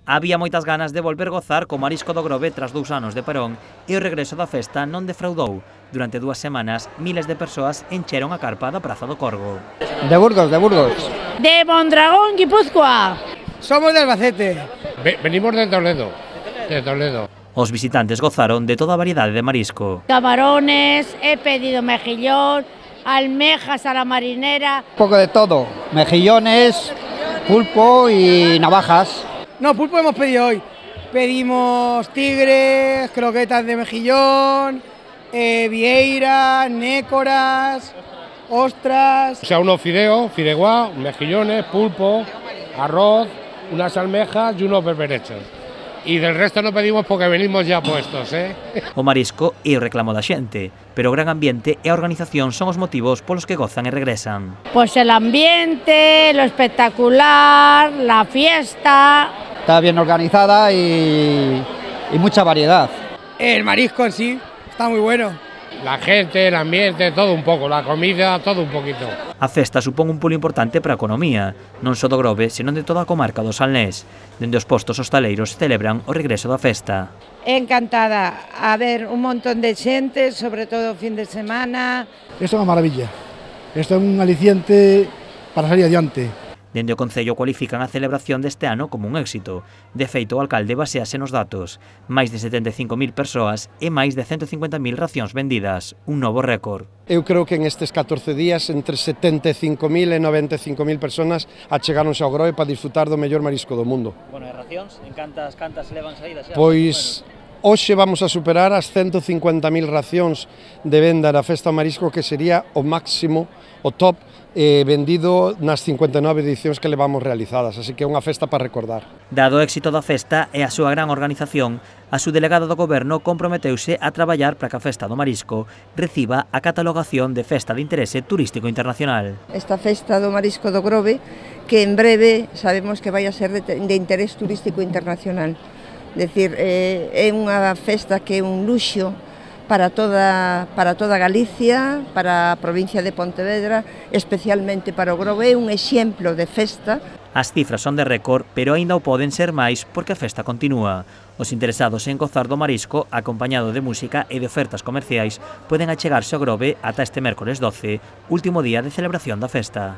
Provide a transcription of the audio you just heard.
Había moitas ganas de volver gozar co marisco do Grove tras 2 anos de parón e o regreso da festa non defraudou. Durante 2 semanas, miles de persoas encheron a carpa da Praza do Corgo. De Burgos, de Burgos. De Mondragón, Guipúzcoa. Somos de Albacete. Venimos de Toledo. Os visitantes gozaron de toda a variedade de marisco. Camarones, he pedido mejillón, almejas a la marinera. Un poco de todo. Mejillones, pulpo y navajas. No, pulpo hemos pedido hoy. Pedimos tigres, croquetas de mejillón, vieira, nécoras, ostras. O sea, unos fideos, fideuá, mejillones, pulpo, arroz, unas almejas y unos berberechos. Y del resto no pedimos porque venimos ya puestos, ¿eh? O marisco é o reclamo da xente, pero o gran ambiente e a organización son os motivos polos que gozan e regresan. Pues el ambiente, lo espectacular, la fiesta. Está bien organizada y mucha variedad. El marisco en sí está muy bueno. La gente, el ambiente, todo un poco, la comida, todo un poquito. A festa supón un pulo importante para a economía, non só do Grove, senón de toda a comarca do Salnés. Dende os postos hostaleiros celebran o regreso da festa. Encantada a ver un montón de xente, sobre todo o fin de semana. Isto é unha maravilla, isto é un aliciente para salir adiante. Dende o Concello cualifican a celebración deste ano como un éxito. De feito, o alcalde basease nos datos. Máis de 75.000 persoas e máis de 150.000 racións vendidas. Un novo récord. Eu creo que en estes 14 días entre 75.000 e 95.000 personas achegáronse ao Grove para disfrutar do mellor marisco do mundo. Bueno, e racións? En cantas levan saídas xa? Pois hoxe vamos a superar as 150.000 racións de venda da Festa do Marisco, que sería o máximo, o top, vendido nas 59 edicións que levamos realizadas, así que é unha festa para recordar. Dado o éxito da festa e a súa gran organización, a subdelegada do Goberno comprometeuse a traballar para que a Festa do Marisco reciba a catalogación de Festa de Interese Turístico Internacional. Esta festa do marisco do Grove, que en breve sabemos que vai a ser de interés turístico internacional. É dicir, é unha festa que é un luxo para toda Galicia, para a provincia de Pontevedra, especialmente para o Grove, é un exemplo de festa. As cifras son de récord, pero aínda o poden ser máis porque a festa continúa. Os interesados en gozar do marisco, acompañado de música e de ofertas comerciais, poden achegarse ao Grove ata este mércores 12, último día de celebración da festa.